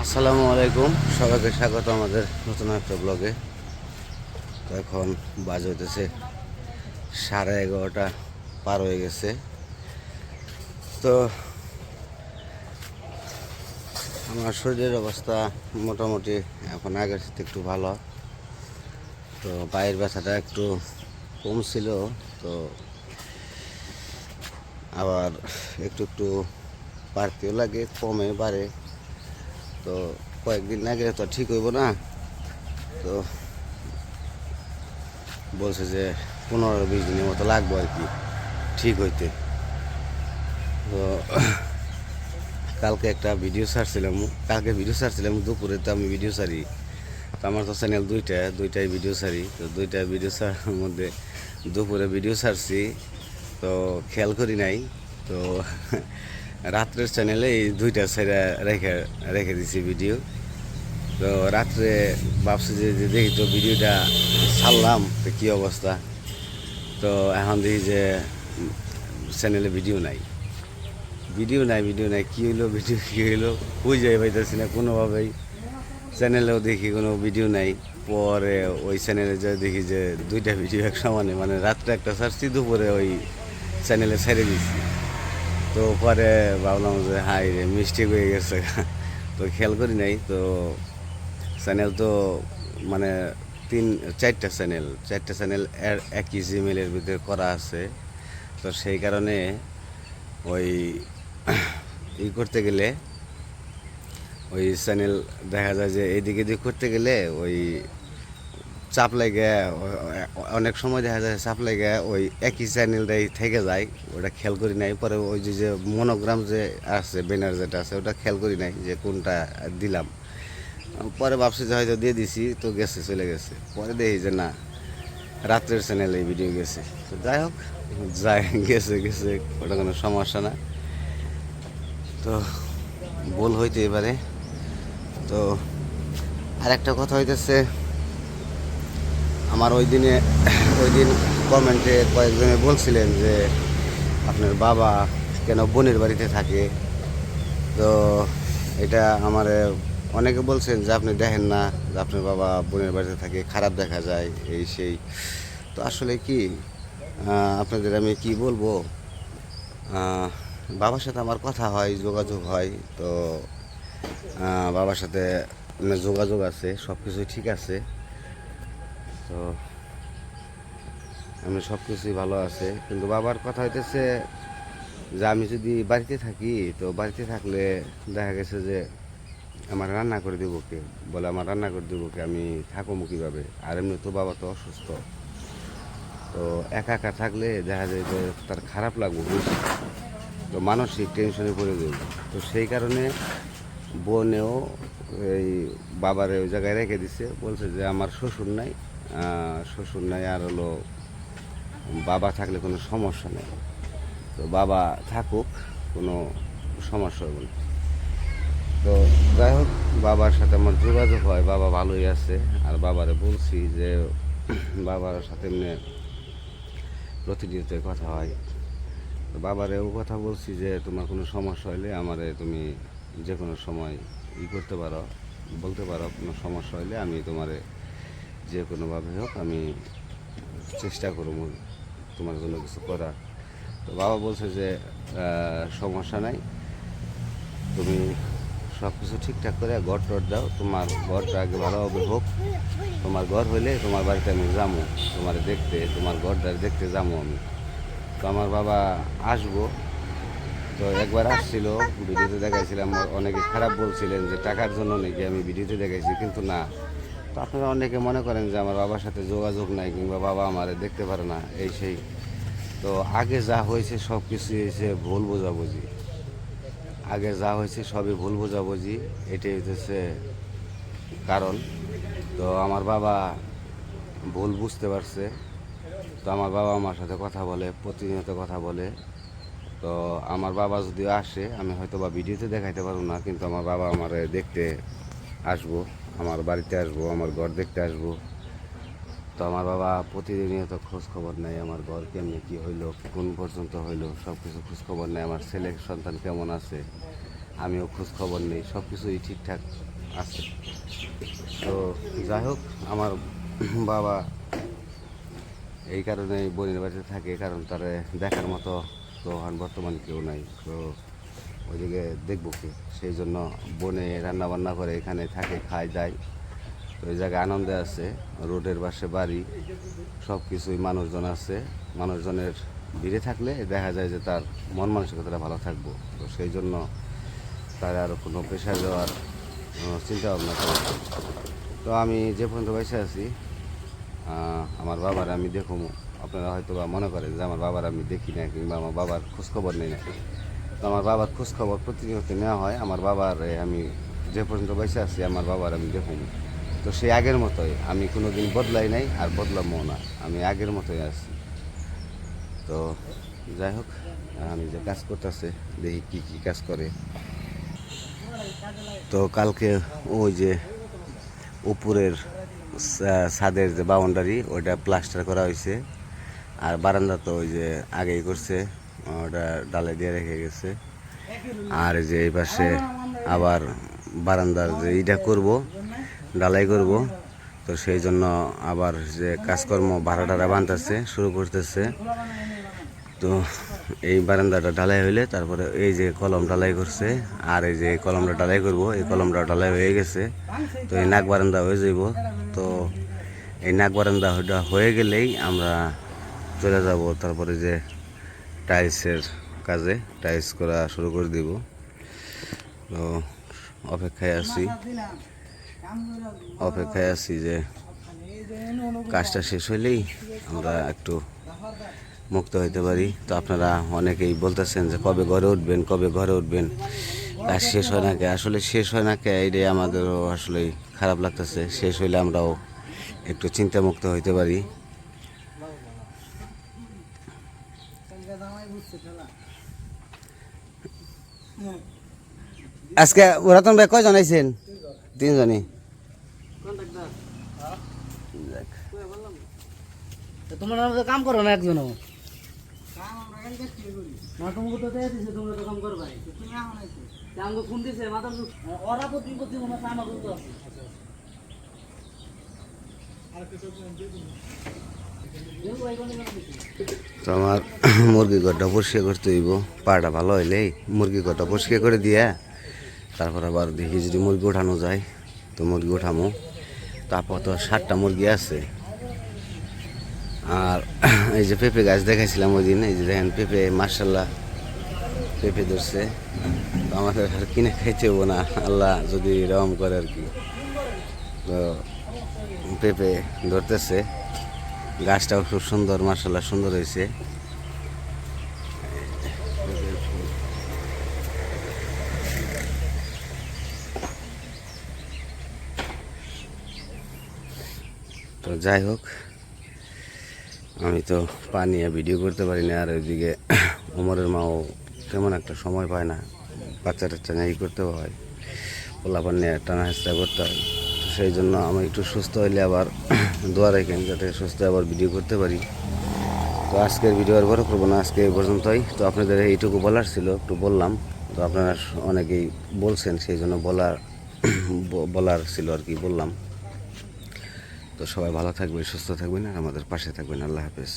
আসসালামু আলাইকুম, সবাইকে স্বাগত আমাদের নতুন একটা ব্লগে। তো এখন বাজে হইতেছে 11:30 পার হয়ে গেছে। তো আমার শরীরের অবস্থা মোটামুটি এখন আগের সাথে একটু ভালো। তো পায়ের ব্যথাটা একটু কম ছিল, তো আবার একটু একটু বাড়তেও লাগে, কমে বাড়ে। তো কয়েকদিন আগে তো ঠিক হইব না, তো বলছে যে 15-20 দিনের মতো লাগবো আর কি ঠিক হইতে। তো কালকে একটা ভিডিও ছাড়ছিলাম দুপুরে। তো আমি ভিডিও ছাড়ি, তো আমার তো চ্যানেল দুইটাই ভিডিও ছাড়ি। তো দুইটা ভিডিও ছাড়ার মধ্যে দুপুরে ভিডিও ছাড়ছি, তো খেয়াল করি নাই। তো রাত্রের চ্যানেলে এই দুইটা ছেড়ে রেখে রেখে দিছি ভিডিও। তো রাত্রে ভাবছি যে দেখি তো ভিডিওটা ছাড়লাম, তো কী অবস্থা। তো এখন দেখি যে চ্যানেলে ভিডিও নাই। কী হইলো, ভিডিও কী হইলো বুঝাই পাইতেছি না কোনোভাবেই। চ্যানেলেও দেখি কোনো ভিডিও নাই। পরে ওই চ্যানেলে যা দেখি যে দুইটা ভিডিও এক সমানে, মানে রাত্রে একটা ছাড়ছি, দুপুরে ওই চ্যানেলে ছেড়ে দিচ্ছি। তো পরে ভাবলাম যে হাই রে, মিস্টেক হয়ে গেছে। তো খেয়াল করি নাই। তো চ্যানেল তো মানে চারটা চ্যানেল একই জিমেলের ভিতরে করা আছে। তো সেই কারণে ওই করতে গেলে ওই চ্যানেল দেখা যায় যে এইদিকে এদিক করতে গেলে ওই চাপ লাগে। অনেক সময় দেখা যায় চাপ লাগে, ওই একই চ্যানেলটাই থেকে যায়। ওটা খেয়াল করি নাই। পরে ওই যে মনোগ্রাম যে আছে, ব্যানার যেটা আছে, ওটা খেয়াল করি নাই যে কোনটা দিলাম। পরে ভাবছি যে হয়তো দিয়ে দিছি, তো গেছে, চলে গেছে। পরে দেখি যে না, রাত্রের চ্যানেলে ভিডিও গেছে। তো যাই হোক, গেছে, ওটা কোনো সমস্যা না। তো ভুল হইতে এবারে। তো আরেকটা কথা হইতেছে, আমার ওই দিন কমেন্টে কয়েকজনে বলছিলেন যে আপনার বাবা কেন বোনের বাড়িতে থাকে। তো এটা আমার অনেকে বলছেন যে আপনি দেখেন না যে আপনার বাবা বোনের বাড়িতে থাকে, খারাপ দেখা যায়, এই সেই। তো আসলে কি, আপনাদের আমি কি বলবো, বাবার সাথে আমার কথা হয়, যোগাযোগ হয়। তো বাবার সাথে যোগাযোগ আছে, সব কিছুই ঠিক আছে। তো আমি সব কিছুই ভালো আছে, কিন্তু বাবার কথা হইতেছে যে আমি যদি বাড়িতে থাকি, তো বাড়িতে থাকলে দেখা গেছে যে আমার রান্না করে দেবো কে, বলে আমার রান্না করে দেবো কে, আমি থাকবো কীভাবে। আর এমনি তো বাবা তো অসুস্থ। তো একা একা থাকলে দেখা যায় যে তার খারাপ লাগবে বেশি, তো মানসিক টেনশনে পড়ে যাবে। তো সেই কারণে বোনেও এই বাবারে ওই জায়গায় রেখে দিছে, বলছে যে আমার শ্বশুর নাই আর হলো বাবা থাকলে কোনো সমস্যা নেই। তো বাবা থাকুক, কোনো সমস্যা হবে না। তো যাই হোক, বাবার সাথে আমার যোগাযোগ হয়, বাবা ভালোই আছে। আর বাবারে বলছি যে বাবার সাথে এমনি প্রতিনিয়ত কথা হয়। তো বাবারেও কথা বলছি যে তোমার কোনো সমস্যা হলে আমারে তুমি যে কোনো সময় করতে পারো, বলতে পারো। কোনো সমস্যা হলে আমি তোমারে যে কোনোভাবে হোক আমি চেষ্টা করব তোমার জন্য কিছু করার। তো বাবা বলছে যে সমস্যা নাই, তুমি সব কিছু ঠিকঠাক করে ঘর টর দাও, তোমার ঘরটা আগে ভালোভাবে হোক। তোমার ঘর হইলে তোমার বাড়িতে আমি যাবো তোমার দেখতে, তোমার ঘরটা দেখতে যাবো আমি। তো আমার বাবা আসবো। তো একবার আসছিল, ভিডিওতে দেখাইছিলাম, অনেকে খারাপ বলছিলেন যে টাকার জন্য নাকি আমি ভিডিওতে দেখাইছি, কিন্তু না। তো আপনারা অনেকে মনে করেন যে আমার বাবার সাথে যোগাযোগ নাই, কিংবা বাবা আমার দেখতে পারে না, এই সেই। তো আগে যা হয়েছে সব কিছুই হয়েছে ভুল বোঝাবুঝি। আগে যা হয়েছে সবই ভুল বোঝাবুঝি, এটাই হচ্ছে কারণ। তো আমার বাবা ভুল বুঝতে পারছে। তো আমার বাবা আমার সাথে কথা বলে, প্রতিনিয়ত কথা বলে। তো আমার বাবা যদি আসে, আমি হয়তো বা ভিডিওতে দেখাইতে পারবো না, কিন্তু আমার বাবা আমার দেখতে আসবো, আমার বাড়িতে আসবো, আমার ঘর দেখতে আসবো। তো আমার বাবা প্রতিনিয়ত খোঁজ খবর নেয়, আমার ঘর কেমনি কী হইলো, কোন পর্যন্ত হইলো, সব কিছু খোঁজ খবর নেয়। আমার ছেলে সন্তান কেমন আছে, আমিও খোঁজ খবর নেই, সব কিছুই ঠিকঠাক আছে। তো যাই হোক, আমার বাবা এই কারণে বোনের বাড়িতে থাকে, কারণ তারে দেখার মতো তো বর্তমানে কেউ নাই। তো ওইদিকে দেখবো কি, সেই জন্য বোনে রান্না বান্না করে এখানে থাকে, খায় দায়। তো ওই জায়গায় আনন্দে আছে, রোডের পাশে বাড়ি, সব কিছুই মানুষজন আছে। মানুষজনের ভিড়ে থাকলে দেখা যায় যে তার মন মানসিকতাটা ভালো থাকবো। তো সেই জন্য তার আর কোনো পেশায় যাওয়ার চিন্তা ভাবনা করে। তো আমি যে পর্যন্ত বেঁচে আছি, আমার বাবার আমি দেখুন, আপনারা হয়তো বা মনে করেন যে আমার বাবার আমি দেখি না, কিংবা আমার বাবার খোঁজখবর নেই না। তো আমার বাবার খোঁজখবর প্রতিনিয়ত নেওয়া হয়। আমার বাবার আমি যে পর্যন্ত বেঁচে আছি, আমার বাবার আমি দেখুন। তো সেই আগের মতোই, আমি কোনো দিন বদলাই নাই, আর বদলামও না, আমি আগের মতোই আছি। তো যাই হোক, আমি যে কাজ করতেছে, দেখি কি কি কাজ করে। তো কালকে ওই যে উপরের ছাদের যে বাউন্ডারি, ওটা প্লাস্টার করা হয়েছে। আর বারান্দা তো ওই যে আগেই করছে, ওটা ডালাই দিয়ে রেখে গেছে। আর যে এই পাশে আবার বারান্দার যে ইটা করব, ডালাই করব। তো সেই জন্য আবার যে কাজকর্ম ভাড়া টাড়া বানতেছে, শুরু করতেছে। তো এই বারান্দাটা ঢালাই হইলে তারপরে এই যে কলম ঢালাই করছে, আর এই যে কলমটা ঢালাই করব, এই কলমটা ঢালাই হয়ে গেছে। তো এই নাক বারান্দা হয়ে যাইব। তো এই নাক বারান্দা হয়ে গেলেই আমরা চলে যাব তারপরে যে টাইলসের কাজে, টাইলস করা শুরু করে দিব। তো অপেক্ষায় আছি যে কাজটা শেষ হইলেই আমরা একটু মুক্ত হইতে পারি। তো আপনারা অনেকেই বলতেছেন যে কবে ঘরে উঠবেন, কবে ঘরে উঠবেন, কাজ শেষ হয় না কে? আসলে শেষ হয় না কে, এটাই আমাদেরও আসলে খারাপ লাগতেছে। শেষ হইলে আমরাও একটু চিন্তামুক্ত হইতে পারি। আজকে রতন ভাই কয়জন আইছেন? 3 জনই। তোমরা কাম করো না একজনও? না তোমাকে তো দিয়ে দিছে, তোমরা তো কাম করবাই। তুমি এখন আইছো, আমাকে ফোন দিছে মাথা ওরা তো বিপদ দিব না, আমার তো আছে। তো আমার মুরগি ঘরটা পরিষ্কার করতে হইব, পাটা ভালো হইলেই মুরগি ঘরটা পরিষ্কার করে দিয়া তারপর আবার দেখি যদি মুরগি উঠানো যায় তো মুরগি উঠামো। তারপর তো 7টা মুরগি আছে। আর এই যে পেঁপে গাছ দেখাইছিলাম ওই দিন, এই যে দেখেন পেঁপে, মার্শাল্লাহ পেঁপে ধরছে। তো আমাদের আর কিনে খাইতে হবো না, আল্লাহ যদি রকম করে আর কি। তো পেঁপে ধরতেছে, গাছটাও খুব সুন্দর, মার্শাল্লাহ সুন্দর হয়েছে। তো যাই হোক, আমি তো পানি ভিডিও করতে পারি না। আর ওইদিকে ওমরের মাও তেমন একটা সময় পায় না, বাচ্চা টাচ্চা নিয়ে করতে হয়, পোলাপান নিয়ে টানা হেঁচড়া করতে হয়। তো সেই জন্য আমি একটু সুস্থ হইলে আবার দোয়া রাখেন যাতে সুস্থ আবার ভিডিও করতে পারি। তো আজকের ভিডিও আর বড় করবো না, আজকে এই পর্যন্তই। তো আপনাদের এইটুকু বলার ছিল, একটু বললাম। তো আপনারা অনেকেই বলছেন, সেই জন্য বলার ছিল আর কি, বললাম। তো সবাই ভালো থাকবেন, সুস্থ থাকবেন, আর আমাদের পাশে থাকবেন। আল্লাহ হাফেজ।